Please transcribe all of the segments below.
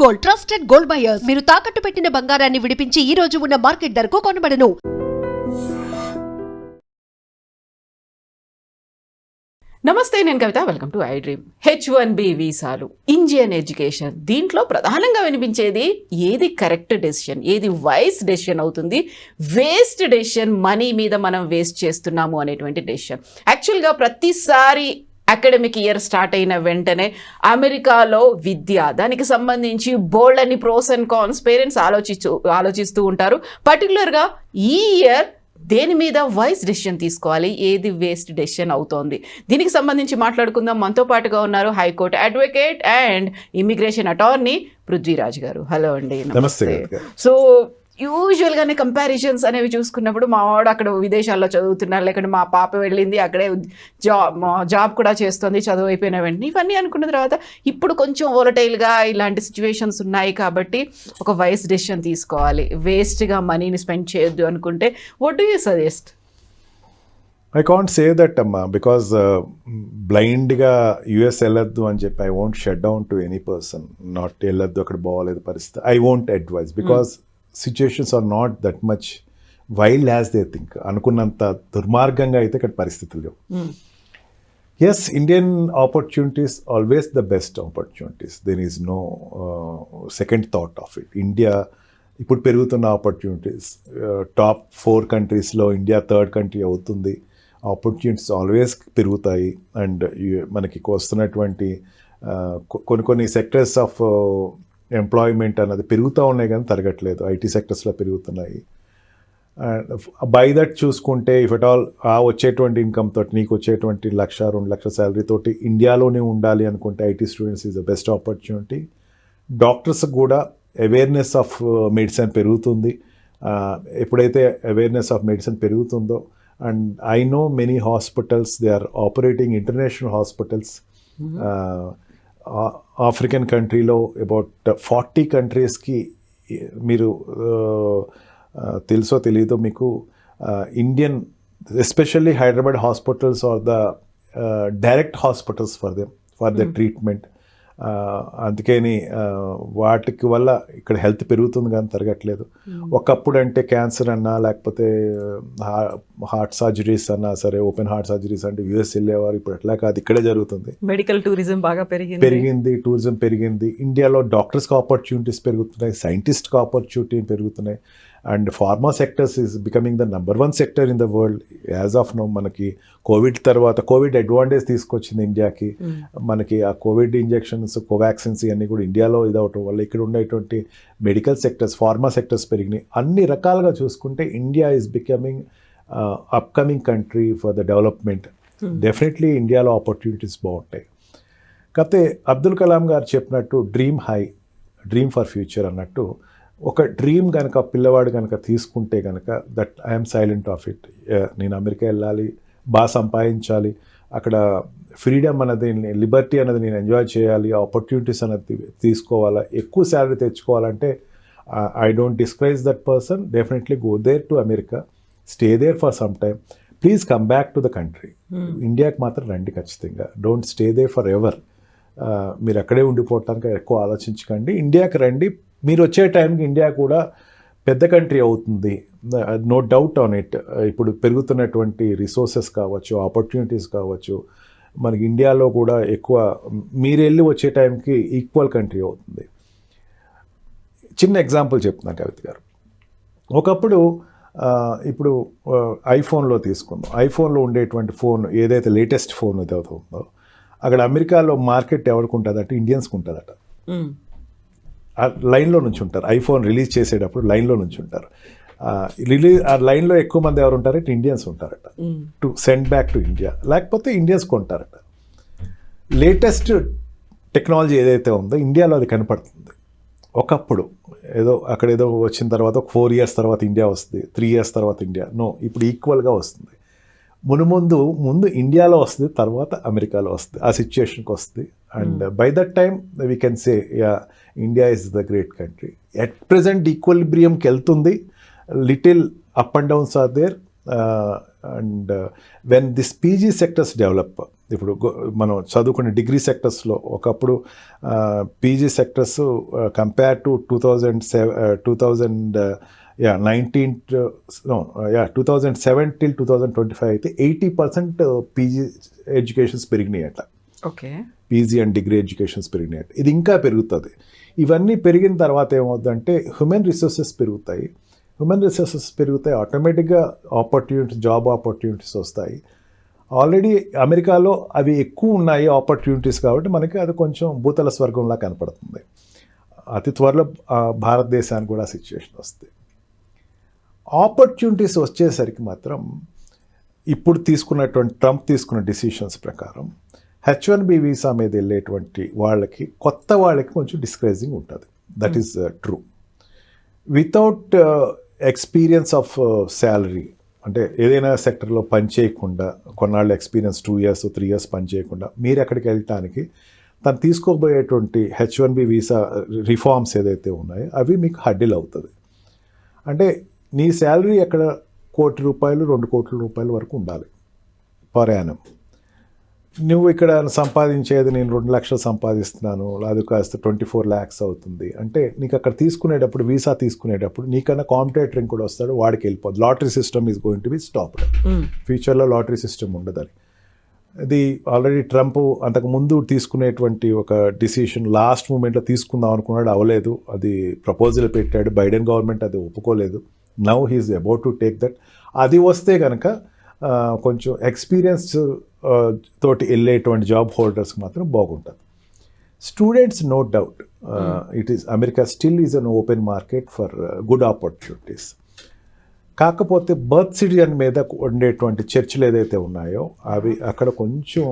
Gold, trusted gold buyers. మీరు తాకట్టు పెట్టిన బంగారాన్ని విడిపించి ఈ రోజు ఉన్న మార్కెట్ ధరకు కొనబడను. నమస్తే, నేను Kavitha. Welcome to I dream. H1B వీసాలు, ఇండియన్ ఎడ్యుకేషన్, దీంట్లో ప్రధానంగా వినిపించేది ఏది కరెక్ట్ డెసిషన్, ఏది వైస్ డెసిషన్ అవుతుంది, వేస్ట్ డెసిషన్, మనీ మీద మనం వేస్ట్ చేస్తున్నాము అనేటువంటి డెసిషన్. యాక్చువల్గా ప్రతిసారి అకాడమిక్ ఇయర్ స్టార్ట్ అయిన వెంటనే అమెరికాలో విద్య, దానికి సంబంధించి బోల్డ్ అని ప్రోస్ అండ్ కాన్స్ పేరెంట్స్ ఆలోచిస్తూ ఉంటారు. పర్టికులర్గా ఈ ఇయర్ దేని మీద వైస్ డెసిషన్ తీసుకోవాలి, ఏది వేస్ట్ డెసిషన్ అవుతోంది, దీనికి సంబంధించి మాట్లాడుకుందాం. మనతో పాటుగా ఉన్నారు high court advocate and immigration attorney Prithviraj గారు. హలో అండి. నమస్తే. సో యూజువల్గానే కంపారిజన్స్ అనేవి చూసుకున్నప్పుడు మా వాడు అక్కడ విదేశాల్లో చదువుతున్నారు, లేకుంటే మా పాప వెళ్ళింది అక్కడే జాబ్ కూడా చేస్తుంది చదువు అయిపోయిన వెంటనే, ఇవన్నీ అనుకున్న తర్వాత ఇప్పుడు కొంచెం వోలటైల్గా ఇలాంటి సిచ్యువేషన్స్ ఉన్నాయి కాబట్టి ఒక వైస్ డెసిషన్ తీసుకోవాలి, వేస్ట్గా మనీని స్పెండ్ చేయొద్దు అనుకుంటే what do you suggest? I can't say that అమ్మా, బికాజ్ బ్లైండ్గా యుఎస్ వెళ్ళొద్దు అని చెప్పి I won't shut down to any person. Not వెళ్ళొద్దు, అక్కడ బాగోలేదు పరిస్థితి, I won't advise, because situations are not that much wild as they think. అనుకున్నంత దుర్మార్గంగా అయితే ఇక్కడ పరిస్థితులు లేవు. Yes, Indian opportunities always the best opportunities, there is no second thought of it. India ఇప్పుడు పెరుగుతున్న ఆపర్చునిటీస్, టాప్ 4 కంట్రీస్లో ఇండియా 3rd కంట్రీ అవుతుంది. ఆపర్చునిటీస్ ఆల్వేస్ పెరుగుతాయి. అండ్ మనకి వస్తున్నటువంటి కొన్ని సెక్టర్స్ ఆఫ్ ఎంప్లాయ్మెంట్ అన్నది పెరుగుతూ ఉన్నాయి కానీ తరగట్లేదు. ఐటీ సెక్టర్స్లో పెరుగుతున్నాయి. అండ్ బై దట్ చూసుకుంటే ఇఫ్ ఎట్ ఆల్ ఆ వచ్చేటువంటి ఇన్కమ్ తోటి నీకు వచ్చేటువంటి 1-2 లక్షల శాలరీ తోటి ఇండియాలోనే ఉండాలి అనుకుంటే IT students is the best opportunity. Doctors కూడా అవేర్నెస్ ఆఫ్ మెడిసిన్ పెరుగుతుంది. ఎప్పుడైతే అవేర్నెస్ ఆఫ్ మెడిసిన్ పెరుగుతుందో, and I know many hospitals they are operating, international hospitals. African కంట్రీలో అబౌట్ 40 కంట్రీస్కి మీరు తెలుసో తెలీదో మీకు, Indian especially Hyderabad hospitals are the direct hospitals for the treatment. అందుకని వాటికి వల్ల ఇక్కడ హెల్త్ పెరుగుతుంది కానీ తరగట్లేదు. ఒకప్పుడు అంటే క్యాన్సర్ అన్నా లేకపోతే హార్ట్ సర్జరీస్ అన్నా సరే, ఓపెన్ హార్ట్ సర్జరీస్ అంటే యూఎస్ వెళ్ళేవారు. ఇప్పుడు అట్లా కాదు, ఇక్కడే జరుగుతుంది. మెడికల్ టూరిజం బాగా పెరిగింది, టూరిజం పెరిగింది. ఇండియాలో డాక్టర్స్కి ఆపర్చునిటీస్ పెరుగుతున్నాయి, సైంటిస్ట్కి ఆపర్చునిటీ పెరుగుతున్నాయి. And pharma sectors is becoming the number 1 sector in the world as of now. మనకి కోవిడ్ తర్వాత కోవిడ్ అడ్వాంటేజ్ తీసుకొచ్చింది ఇండియాకి. మనకి ఆ కోవిడ్ ఇంజెక్షన్స్, కోవాక్సిన్స్ ఇవన్నీ కూడా ఇండియాలో ఇదవటం వల్ల ఇక్కడ ఉండేటువంటి మెడికల్ సెక్టర్స్, ఫార్మా సెక్టర్స్ పెరిగినాయి. అన్ని రకాలుగా చూసుకుంటే India is becoming upcoming country for the development. Definitely ఇండియాలో ఆపర్చునిటీస్ బాగుంటాయి. కాకపోతే అబ్దుల్ కలాం గారు చెప్పినట్టు డ్రీమ్ ఫర్ ఫ్యూచర్ అన్నట్టు, ఒక డ్రీమ్ కనుక పిల్లవాడు కనుక తీసుకుంటే కనుక that I'm silent of it. నేను అమెరికా వెళ్ళాలి, బాగా సంపాదించాలి, అక్కడ ఫ్రీడమ్ అనేది, లిబర్టీ అనేది నేను ఎంజాయ్ చేయాలి, ఆపర్చునిటీస్ అనేది తీసుకోవాలా, ఎక్కువ శాలరీ తెచ్చుకోవాలంటే I don't discourage that person. Definitely go there to America, stay there for some time, please come back to the country. ఇండియాకి మాత్రం రండి ఖచ్చితంగా. Don't stay there forever. మీరు అక్కడే ఉండిపోవటానికి ఎక్కువ ఆలోచించకండి, ఇండియాకి రండి. మీరు వచ్చే టైంకి ఇండియా కూడా పెద్ద కంట్రీ అవుతుంది, నో డౌట్ ఆన్ ఇట్. ఇప్పుడు పెరుగుతున్నటువంటి రిసోర్సెస్ కావచ్చు, ఆపర్చునిటీస్ కావచ్చు, మనకి ఇండియాలో కూడా ఎక్కువ, మీరు వెళ్ళి వచ్చే టైంకి ఈక్వల్ కంట్రీ అవుతుంది. చిన్న ఎగ్జాంపుల్ చెప్తున్నాను కవిత గారు. ఒకప్పుడు ఇప్పుడు ఐఫోన్లో తీసుకుందాం. ఐఫోన్లో ఉండేటువంటి ఫోన్ ఏదైతే లేటెస్ట్ ఫోన్ ఏదైతే ఉందో, అక్కడ అమెరికాలో మార్కెట్ ఎవరికి ఉంటుందంటే ఇండియన్స్కి ఉంటుందట. లైన్లో నుంచి ఉంటారు, ఐఫోన్ రిలీజ్ చేసేటప్పుడు లైన్లో నుంచి ఉంటారు. ఆ లైన్లో ఎక్కువ మంది ఎవరు ఉంటారంటే ఇండియన్స్ ఉంటారట, to send back to India. లేకపోతే ఇండియన్స్ కొంటారట. లేటెస్ట్ టెక్నాలజీ ఏదైతే ఉందో ఇండియాలో అది కనపడుతుంది. ఒకప్పుడు అక్కడేదో వచ్చిన తర్వాత 4 years తర్వాత ఇండియా వస్తుంది, 3 years తర్వాత ఇండియా. నో, ఇప్పుడు ఈక్వల్గా వస్తుంది. ముందు ఇండియాలో వస్తుంది, తర్వాత అమెరికాలో వస్తుంది. ఆ సిచ్యుయేషన్కి వస్తుంది. And by that time we can say yeah, India is the great country. At present ఈక్వలిబ్రియంకి వెళ్తుంది. Little up and downs are there. And when this PG sectors develop, ఇప్పుడు మనం చదువుకునే డిగ్రీ సెక్టర్స్లో ఒకప్పుడు PG sectors compare to 2007 till 2025 అయితే 80% PG educations పెరిగినాయి అట్లా. Okay, PG and degree educations పెరిగినాయి. ఇది ఇంకా పెరుగుతుంది. ఇవన్నీ పెరిగిన తర్వాత ఏమవుతుందంటే హ్యూమన్ రిసోర్సెస్ పెరుగుతాయి. ఆటోమేటిక్గా జాబ్ ఆపర్చునిటీస్ వస్తాయి. ఆల్రెడీ అమెరికాలో అవి ఎక్కువ ఉన్నాయి ఆపర్చునిటీస్, కాబట్టి మనకి అది కొంచెం భూతల స్వర్గంలా కనపడుతుంది. అతి త్వరలో భారతదేశానికి కూడా సిచ్యువేషన్ వస్తుంది. ఆపర్చునిటీస్ వచ్చేసరికి మాత్రం ఇప్పుడు ట్రంప్ తీసుకున్న డిసిషన్స్ ప్రకారం H1B వీసా మీద వెళ్ళేటువంటి వాళ్ళకి, కొత్త వాళ్ళకి కొంచెం డిస్కరేజింగ్ ఉంటుంది. That is true. Without experience of salary, అంటే ఏదైనా సెక్టర్లో పనిచేయకుండా కొన్నాళ్ళు ఎక్స్పీరియన్స్ 2 years 3 years పనిచేయకుండా మీరు ఎక్కడికి వెళ్ళటానికి తను తీసుకోబోయేటువంటి H1B వీసా రిఫార్మ్స్ ఏదైతే ఉన్నాయో అవి మీకు హడ్డిల్ అవుతుంది. అంటే నీ శాలరీ ఎక్కడ ₹1 కోటి 2 కోట్ల రూపాయల వరకు ఉండాలి పర్ యానం. నువ్వు ఇక్కడ సంపాదించేది నేను 2 లక్షలు సంపాదిస్తున్నాను, అది కాస్త 24 lakhs అవుతుంది అంటే నీకు అక్కడ తీసుకునేటప్పుడు వీసా తీసుకునేటప్పుడు నీకన్నా కాంపిటేటర్ కూడా వస్తాడు, వాడికి వెళ్ళిపోద్ది. Lottery system is going to be stopped. ఫ్యూచర్లో లాటరీ సిస్టమ్ ఉండదని. ఇది ఆల్రెడీ ట్రంప్ అంతకుముందు తీసుకునేటువంటి ఒక డిసిషన్ లాస్ట్ మూమెంట్లో తీసుకుందాం అనుకున్నాడు, అవ్వలేదు. అది ప్రపోజల్ పెట్టాడు, బైడెన్ గవర్నమెంట్ అది ఒప్పుకోలేదు. Now he's about to take that. అది వస్తే కనుక కొంచెం ఎక్స్పీరియన్స్ తోటి వెళ్ళేటువంటి జాబ్ హోల్డర్స్కి మాత్రం బాగుంటుంది. Students no doubt America still is an open market for good opportunities. కాకపోతే బర్త్ సిటిజన్ మీద ఉండేటువంటి చర్చలు ఏదైతే ఉన్నాయో అవి అక్కడ కొంచెం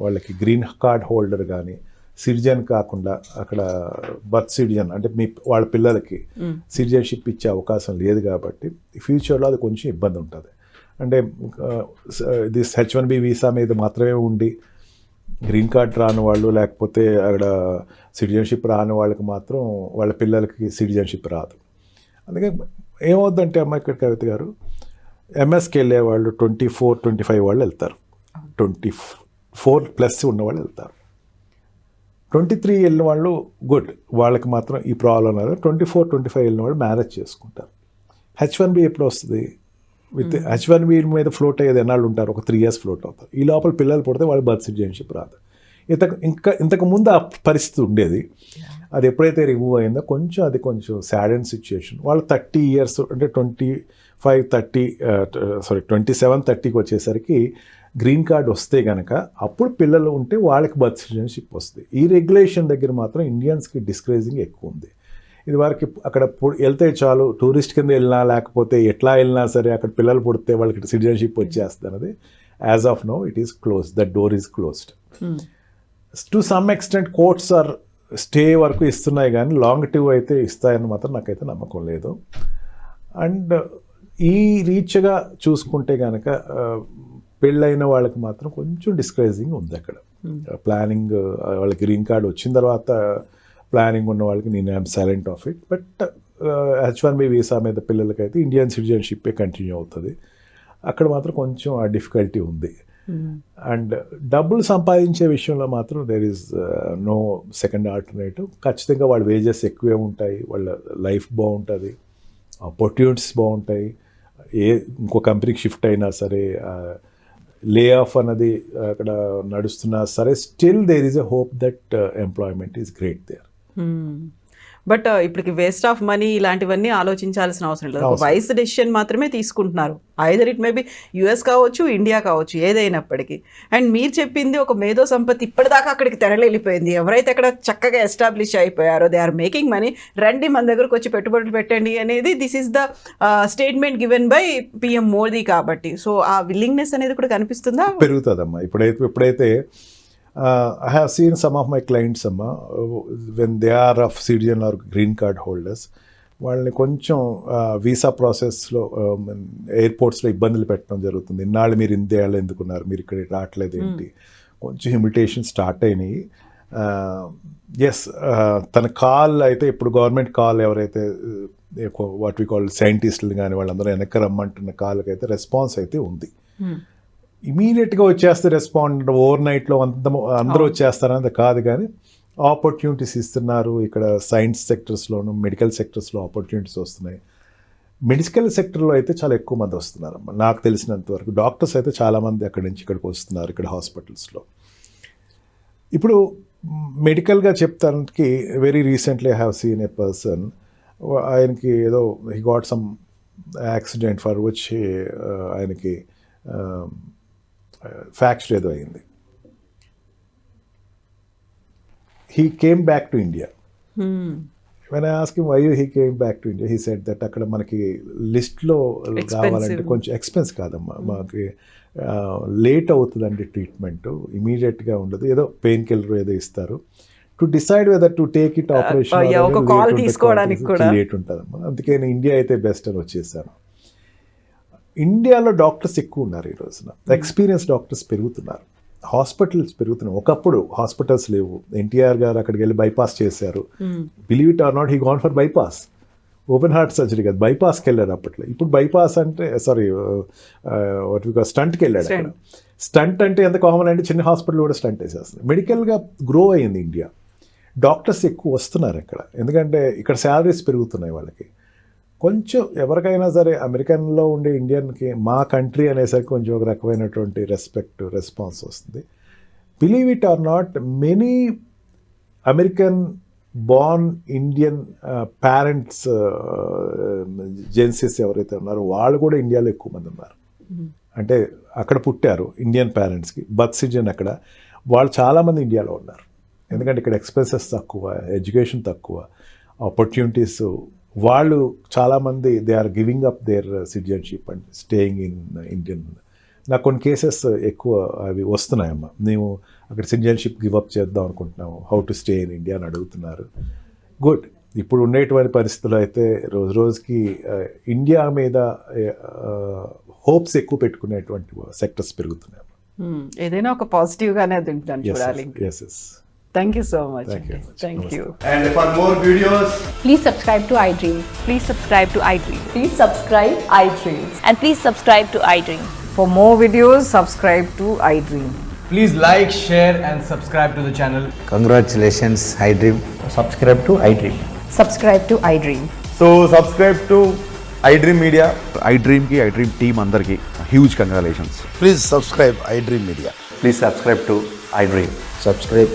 వాళ్ళకి గ్రీన్ కార్డ్ హోల్డర్ కానీ సిటిజన్ కాకుండా అక్కడ బర్త్ సిటిజన్ అంటే వాళ్ళ పిల్లలకి సిటిజన్షిప్ ఇచ్చే అవకాశం లేదు. కాబట్టి ఫ్యూచర్లో అది కొంచెం ఇబ్బంది ఉంటుంది. అంటే దిస్ H1B వీసా మీద మాత్రమే ఉండి గ్రీన్ కార్డ్ రాని వాళ్ళు, లేకపోతే అక్కడ సిటిజన్షిప్ రాని వాళ్ళకి మాత్రం వాళ్ళ పిల్లలకి సిటిజన్షిప్ రాదు. అందుకే ఏమవుద్దంటే అమ్మ ఇక్కడ కవిత గారు ఎంఎస్కి వెళ్ళే వాళ్ళు 24-25 వాళ్ళు వెళ్తారు, 24+ ఉన్నవాళ్ళు వెళ్తారు. 23 వెళ్ళిన వాళ్ళు గుడ్, వాళ్ళకి మాత్రం ఈ ప్రాబ్లం లేదు. 24-25 వెళ్ళిన వాళ్ళు మ్యారేజ్ చేసుకుంటారు. H1B ఎప్పుడు వస్తుంది? విత్ H1B మీద ఫ్లోట్ అయ్యేది ఎన్నాళ్ళు ఉంటారు? ఒక 3 years ఫ్లోట్ అవుతారు. ఈ లోపల పిల్లలు పుడితే వాళ్ళు బర్త్ సిటిజన్షిప్ రాదు. ఇంతకు ముందు ఆ పరిస్థితి ఉండేది. అది ఎప్పుడైతే రిమూవ్ అయిందో కొంచెం సాడ్ అండ్ సిచ్యుయేషన్. వాళ్ళు 30 years అంటే 27-30కి వచ్చేసరికి గ్రీన్ కార్డ్ వస్తే కనుక అప్పుడు పిల్లలు ఉంటే వాళ్ళకి బర్త్ సిటిజన్షిప్ వస్తుంది. ఈ రెగ్యులేషన్ దగ్గర మాత్రం ఇండియన్స్కి డిస్కరేజింగ్ ఎక్కువ ఉంది. ఇది వరకు అక్కడ వెళ్తే చాలు, టూరిస్ట్ కింద వెళ్ళినా లేకపోతే ఎట్లా వెళ్ళినా సరే అక్కడ పిల్లలు పుడితే వాళ్ళకి సిటిజన్షిప్ వచ్చేస్తుంది అన్నది. As of now it is close, that door is closed. To some extent courts are stay వరకు ఇస్తున్నాయి, కానీ లాంగ్ టివ్ అయితే ఇస్తాయని మాత్రం నాకైతే నమ్మకం లేదు. అండ్ ఈ రీచ్గా చూసుకుంటే కనుక పెళ్ళైన వాళ్ళకి మాత్రం కొంచెం డిస్కరేజింగ్ ఉంది అక్కడ. ప్లానింగ్ వాళ్ళకి గ్రీన్ కార్డ్ వచ్చిన తర్వాత ప్లానింగ్ ఉన్న వాళ్ళకి నేను I'm silent of it. But H1B visa మీద పిల్లలకైతే ఇండియన్ సిటిజన్షిప్పే కంటిన్యూ అవుతుంది. అక్కడ మాత్రం కొంచెం ఆ డిఫికల్టీ ఉంది. అండ్ డబ్బులు సంపాదించే విషయంలో మాత్రం there is no second alternative. ఖచ్చితంగా వాళ్ళ వేజెస్ ఎక్కువే ఉంటాయి, వాళ్ళ లైఫ్ బాగుంటుంది, ఆపర్చునిటీస్ బాగుంటాయి. ఇంకో కంపెనీకి షిఫ్ట్ అయినా సరే, లే ఆఫ్ అన్నది అక్కడ నడుస్తున్నా సరే, still there is a hope that employment is great there. But ఇప్పటికి వేస్ట్ ఆఫ్ మనీ ఇలాంటివన్నీ ఆలోచించాల్సిన అవసరం లేదు. ఒక వైస్ డెసిషన్ మాత్రమే తీసుకుంటున్నారు. ఐదర్ ఇట్ మేబీ US కావచ్చు, ఇండియా కావచ్చు, ఏదైనప్పటికీ. అండ్ మీరు చెప్పింది ఒక మేధో సంపత్తి ఇప్పటిదాకా అక్కడికి తెరలేలిపోయింది. ఎవరైతే అక్కడ చక్కగా ఎస్టాబ్లిష్ అయిపోయారో దే ఆర్ మేకింగ్ మనీ, రండి మన దగ్గరకు వచ్చి పెట్టుబడులు పెట్టండి అనేది this is the statement given by PM Modi. కాబట్టి సో ఆ విల్లింగ్నెస్ అనేది కూడా కనిపిస్తుందా? పెరుగుతుందమ్మా. ఇప్పుడైతే I have seen some of my clients, when they are of citizen or green card holders, వాళ్ళని కొంచెం వీసా ప్రాసెస్లో ఎయిర్పోర్ట్స్లో ఇబ్బందులు పెట్టడం జరుగుతుంది. ఇన్నాళ్ళు మీరు ఇండియాలో ఎందుకున్నారు, మీరు ఇక్కడ రావట్లేదు ఏంటి, కొంచెం ఇమిటేషన్ స్టార్ట్ అయినాయి. ఎస్, తన కాల్ అయితే ఇప్పుడు గవర్నమెంట్ కాల్ ఎవరైతే వాట్ వి కాల్ సైంటిస్టులు కానీ వాళ్ళందరూ వెనక్కి రమ్మంటున్న కాల్కి అయితే రెస్పాన్స్ అయితే ఉంది. ఇమీడియట్గా వచ్చేస్తే రెస్పాండ్ ఓవర్ నైట్లో అందరూ వచ్చేస్తారనేది కాదు, కానీ ఆపర్చునిటీస్ ఇస్తున్నారు. ఇక్కడ సైన్స్ సెక్టర్స్లోను మెడికల్ సెక్టర్స్లో ఆపర్చునిటీస్ వస్తున్నాయి. మెడికల్ సెక్టర్లో అయితే చాలా ఎక్కువ మంది వస్తున్నారు అమ్మ, నాకు తెలిసినంత వరకు. డాక్టర్స్ అయితే చాలామంది అక్కడి నుంచి ఇక్కడికి వస్తున్నారు, ఇక్కడ హాస్పిటల్స్లో. ఇప్పుడు మెడికల్గా చెప్తానికి very recently I have seen a person, ఆయనకి ఏదో he got some accident for which ఆయనకి ఫ్రాక్చర్ ఏదో అయింది. He came back to India. When I asked him why he came back to India, he said that అక్కడ మనకి లిస్ట్లో కావాలంటే కొంచెం ఎక్స్పెన్స్ కాదమ్మా, మాకు లేట్ అవుతుందండి ట్రీట్మెంట్, ఇమీడియట్గా ఉండదు, ఏదో పెయిన్ కిల్లర్ ఏదో ఇస్తారు, to decide whether to take it operation late ఉంటుందమ్మా. అందుకే నేను ఇండియా అయితే బెస్ట్ అని వచ్చేసాను. ఇండియాలో డాక్టర్స్ ఎక్కువ ఉన్నారు ఈ రోజున, ఎక్స్పీరియన్స్ డాక్టర్స్ పెరుగుతున్నారు, హాస్పిటల్స్ పెరుగుతున్నాయి. ఒకప్పుడు హాస్పిటల్స్ లేవు, ఎన్టీఆర్ గారు అక్కడికి వెళ్ళి బైపాస్ చేశారు. Believe it or not, he gone for bypass, open heart surgery కాదు, బైపాస్కి వెళ్ళారు అప్పట్లో. ఇప్పుడు బైపాస్ అంటే సారీ వాట్ వి కాల్ స్టంట్కి వెళ్ళాడు. అక్కడ స్టంట్ అంటే ఎంత కామన్ అంటే చిన్న హాస్పిటల్ కూడా స్టంట్ వేసేస్తుంది. మెడికల్గా గ్రో అయింది ఇండియా, డాక్టర్స్ ఎక్కువ వస్తున్నారు ఇక్కడ, ఎందుకంటే ఇక్కడ శాలరీస్ పెరుగుతున్నాయి వాళ్ళకి. కొంచెం ఎవరికైనా సరే అమెరికన్లో ఉండే ఇండియన్కి మా కంట్రీ అనేసరికి కొంచెం ఒక రకమైనటువంటి రెస్పాన్స్ వస్తుంది. Believe it or not, many American born Indian parents Genesis ఎవరైతే ఉన్నారో వాళ్ళు కూడా ఇండియాలో ఎక్కువ మంది ఉన్నారు. అంటే అక్కడ పుట్టారు ఇండియన్ పేరెంట్స్కి బర్త్ సిటిజన్ అక్కడ, వాళ్ళు చాలామంది ఇండియాలో ఉన్నారు. ఎందుకంటే ఇక్కడ ఎక్స్పెన్సెస్ తక్కువ, ఎడ్యుకేషన్ తక్కువ, ఆపర్చునిటీస్. వాళ్ళు చాలామంది they are giving up their citizenship and staying in Indian. నాకు కొన్ని కేసెస్ ఎక్కువ అవి వస్తున్నాయమ్మా, మేము అక్కడ సిటిజన్షిప్ గివ్ అప్ చేద్దాం అనుకుంటున్నాము, how to stay in India అని అడుగుతున్నారు. గుడ్. ఇప్పుడు ఉండేటువంటి పరిస్థితుల్లో అయితే రోజు రోజుకి ఇండియా మీద హోప్స్ ఎక్కువ పెట్టుకునేటువంటి సెక్టర్స్ పెరుగుతున్నాయి. ఏదైనా ఒక పాజిటివ్గానే చూడాలి. Yes yes. Thank you so much. Thank you. And for more videos, Please subscribe to iDream. Please subscribe to iDream. Please subscribe iDream. And please subscribe to iDream. For more videos, subscribe to iDream. please like, share and subscribe to the channel. Congratulations, iDream. Subscribe to iDream. Subscribe to iDream. So subscribe to iDream Media. iDream ki iDream team andarki huge congratulations. Please subscribe iDream Media. Please subscribe to iDream. Subscribe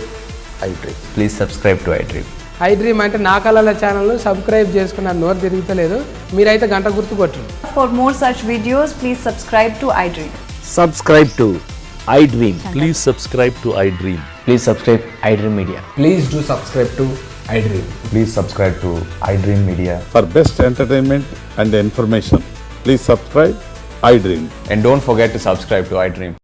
iDream. Please subscribe to iDream. iDream అంటే నా కళల ఛానల్ను subscribe చేసుకున్న నోరు తిరుగుతలేదు, మీరైతే గంట గుర్తు కొట్టండి. For more such videos, please subscribe to iDream. Subscribe to iDream. Please subscribe to iDream. Please subscribe iDream Media. Please do subscribe to iDream. Please subscribe to iDream Media. For best entertainment and information, please subscribe iDream. And don't forget to subscribe to iDream.